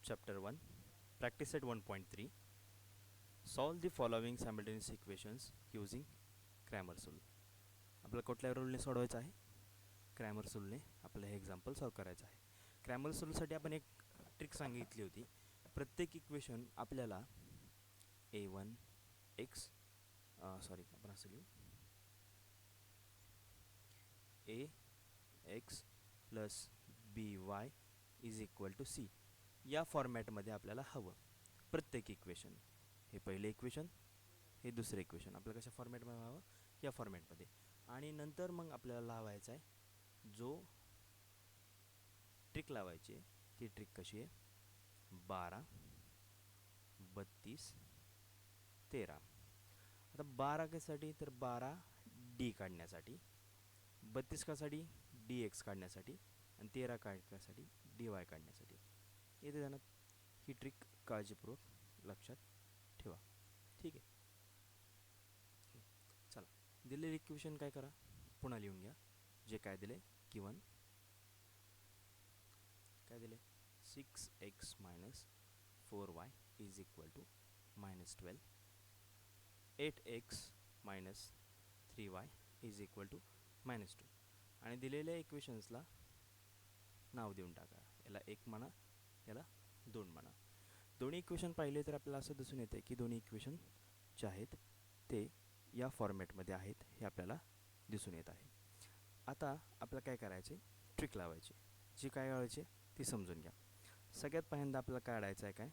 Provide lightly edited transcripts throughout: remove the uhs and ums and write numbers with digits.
Chapter 1 Practice at 1.3 Solve the following simultaneous equations using Cramer's rule. आपल्याला कुठल्या रूलने सोडवायचं आहे? Cramer's रूलने आपल्याला हे एक्झाम्पल सॉल्व करायचं आहे. क्रॅमर्स रूलसाठी आपण एक ट्रिक सांगितली होती. प्रत्येक इक्वेशन आपल्याला a1 x आपण असं लिहू ax plus by is equal to c या फॉर्मॅटमध्ये आपल्याला हवं. प्रत्येक इक्वेशन, हे पहिले इक्वेशन, हे दुसरे इक्वेशन आपल्याला कशा फॉर्मॅटमध्ये हवं? या फॉर्मॅटमध्ये. आणि नंतर मग आपल्याला लावायचा आहे जो ट्रिक लावायची आहे. ती ट्रिक कशी आहे? 12 32 13. आता 12 कशासाठी? तर 12 डी काढण्यासाठी, 32 कासाठी? डी एक्स काढण्यासाठी, आणि 13 काढण्यासाठी डी वाय काढण्यासाठी. येते जाणार. ही ट्रिक काळजीपूर्वक लक्षात ठेवा. ठीक आहे. चला, दिलेले इक्वेशन काय करा, पुन्हा लिहून घ्या. जे काय दिले गिवन, काय दिले? 6x minus 4y is equal to -12. 8x minus 3y is equal to -2. आणि दिलेल्या इक्वेशन्सला नाव देऊन टाका. याला 1 म्हणा, याला 2 म्हणा. दोन्ही इक्वेशन पाहिले तर आपल्याला असं दिसून येते की दोन्ही इक्वेशन जे आहेत ते या फॉर्मॅटमध्ये आहेत, हे आपल्याला दिसून येत आहे. आता आपल्याला काय करायचे? ट्रिक लावायची. जी काय लावायची ती समजून घ्या. सगळ्यात पहिल्यांदा आपल्याला काढायचं आहे काय?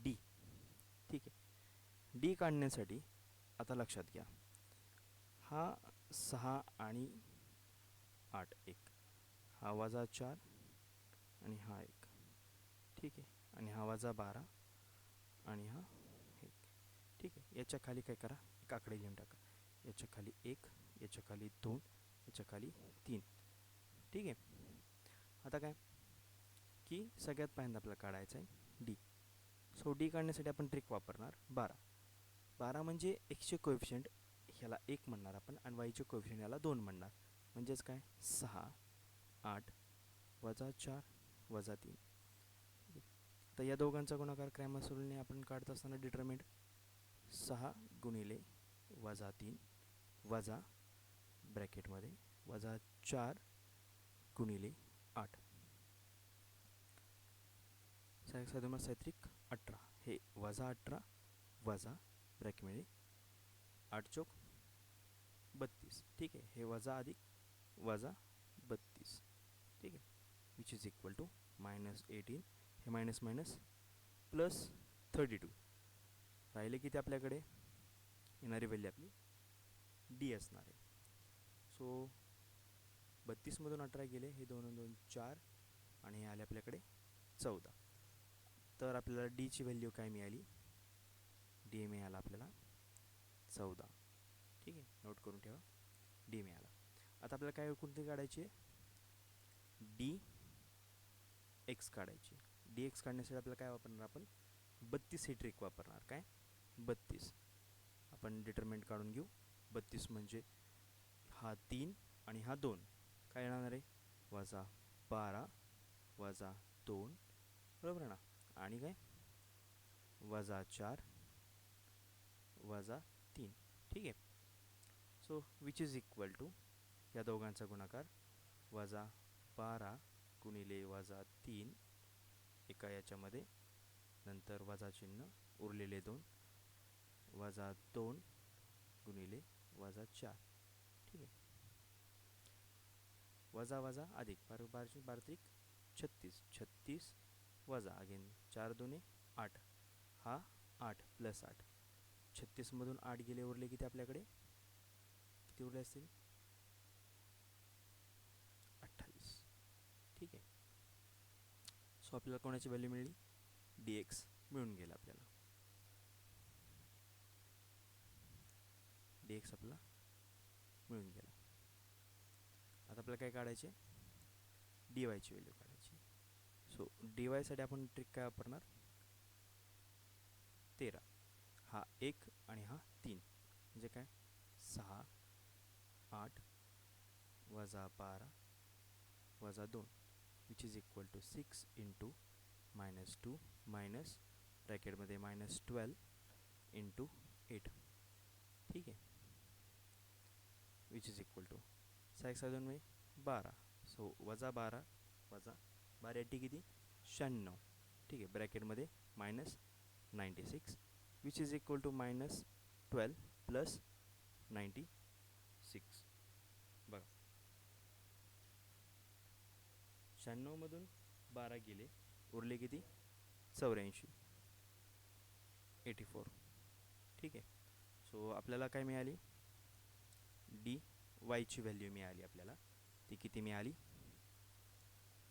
डी. ठीक आहे. डी काढण्यासाठी आता लक्षात घ्या, हा 6 आणि 8 1, हा -4 आणि हा 1. ठीक आहे. आणि हा -12 आणि हा 1. ठीक आहे. याच्या खाली काय करा? एक आकडे लिहून टाका. याच्या खाली 1, याच्या खाली 2, याच्या खाली 3. ठीक आहे. आता काय की सगळ्यात पहिल्यांदा आपल्याला काढायचं आहे डी. सो डी काढण्यासाठी आपण ट्रिक वापरणार 12. 12 म्हणजे एक्सचे कोएफिशियंट ह्याला 1 म्हणणार आपण, आणि वायचे कोएफिशियंट याला 2 म्हणणार. म्हणजेच काय? 6 8 -4 -3. तर या दोघांचा गुणाकार क्रॅमर्स रूलने आपण काढत असताना डिटरमिंट 6 गुणिले -3 वजा ब्रॅकेटमध्ये -4 गुणिले 8. सायत्रिक 18. हे -18 वजा ब्रॅकेटमध्ये 8 चौक 32. ठीक आहे. हे वजा अधिक वजा 32. ठीक आहे. Which is equal to -18. हे मायनस मायनस प्लस 32. राहिले किती आपल्याकडे? येणारी व्हॅल्यू आपली डी असणार आहे. सो 32मधून 18 गेले, हे 2 2 4, आणि हे आले आपल्याकडे 14. तर आपल्याला डीची व्हॅल्यू काय मिळाली? डी मिळाला आपल्याला 14. ठीक आहे. नोट करून ठेवा, डी मिळाला. आता आपल्याला काय कोणती काढायची आहे? डी एक्स काढायची. डी एक्स काढण्यासाठी आपल्याला काय वापरणार? आपण 32 ही ट्रिक वापरणार. काय? 32. आपण डिटरमिंट काढून घेऊ. 32 म्हणजे हा 3 आणि हा 2. काय येणार आहे? -12 -2, बरोबर ना? आणि काय? -4 -3. ठीक आहे. So which is equal to, या दोघांचा गुणाकार -12 गुणिले -3 एका याच्यामध्ये, नंतर वजा चिन्ह, उरलेले 2 -2 गुणिले -4. ठीक आहे. वजा वजा अधिक 12 36 36 वजा अगेन 4 2 8. हा 8 प्लस 8. 36मधून 8 गेले, उरले किती आपल्याकडे? किती उरले असतील? 28. ठीक आहे. सो आपल्याला कोणाची व्हॅल्यू मिळली? डी एक्स मिळून गेला आपल्याला. डी एक्स आपल्याला मिळून गेला. आता आपल्याला काय काढायचे? डी वायची व्हॅल्यू काढायची. सो डी वायसाठी आपण ट्रिक काय वापरणार? 13. हा 1 आणि हा 3, म्हणजे काय? 6 8 -12 -2, which is equal to 6 × -2 minus ब्रॅकेटमध्ये -12 इंटू 8. ठीक आहे, which is equal to 6 12. So -12 12 किती 96. ठीक आहे, ब्रॅकेटमध्ये -96 which is equal to -12 plus 96. बघा 96मधून 12 गेले, उरले किती 84 84. ठीक आहे, सो आपल्याला काय मिळाली डी वायची व्हॅल्यू मिळाली आपल्याला. ती किती मिळाली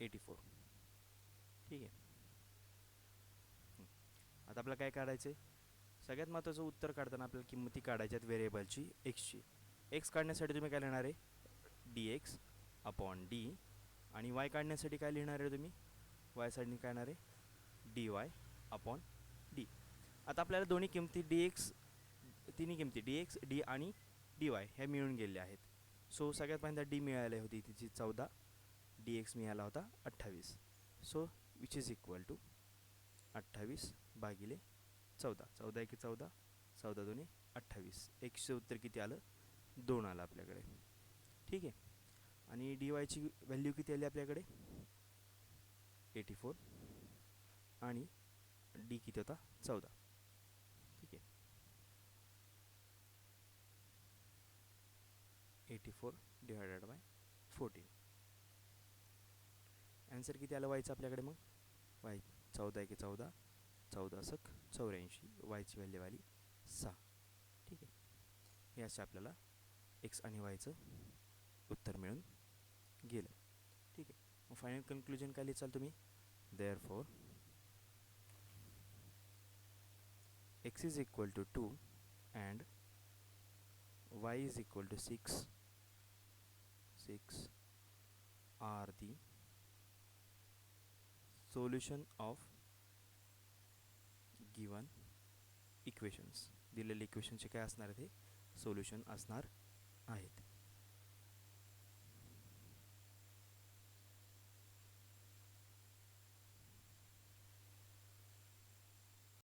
84. ठीक आहे, आता आपल्याला काय काढायचं आहे, सगळ्यात महत्त्वाचं उत्तर काढताना आपल्याला किंमती काढायच्यात व्हेरिएबलची एक्सची. एक्स काढण्यासाठी तुम्ही काय लिहिणार आहे डी एक्स अपॉन डी, आणि वाय काढण्यासाठी काय लिहिणार आहे तुम्ही वायसाठी काय येणार आहे डी वाय अपॉन डी. आता आपल्याला दोन्ही किमती डी एक्स, तिन्ही किमती डी एक्स डी आणि डी वाय ह्या मिळून गेलेल्या आहेत. सो सगळ्यात पहिल्यांदा डी मिळाली होती तिची 14, डी एक्स मिळाला होता 28. So which is equal to 28 भागिले 14. 14 एके 14, 14 दोन्ही 28. एक्सचं उत्तर किती आलं 2 आलं आपल्याकडे. ठीक आहे, आणि डी वायची व्हॅल्यू किती आली आपल्याकडे 84 आणि डी किती होता 14. ठीक आहे, 84 डिवायडेड बाय 14. ॲन्सर किती आलं वायचं आपल्याकडे मग वाय 14 एके 14, 14 सक 84, वायची व्हॅल्यू आली 6. ठीक आहे, हे असे आपल्याला एक्स आणि वायचं उत्तर मिळून गेलं. ठीक आहे, मग फायनल कन्क्लुजन काय लिहिचाल तुम्ही therefore x is equal to 2 and y is equal to 6 are the solution of given equations. दिलेले इक्वेशनचे काय असणार आहे ते सोल्युशन असणार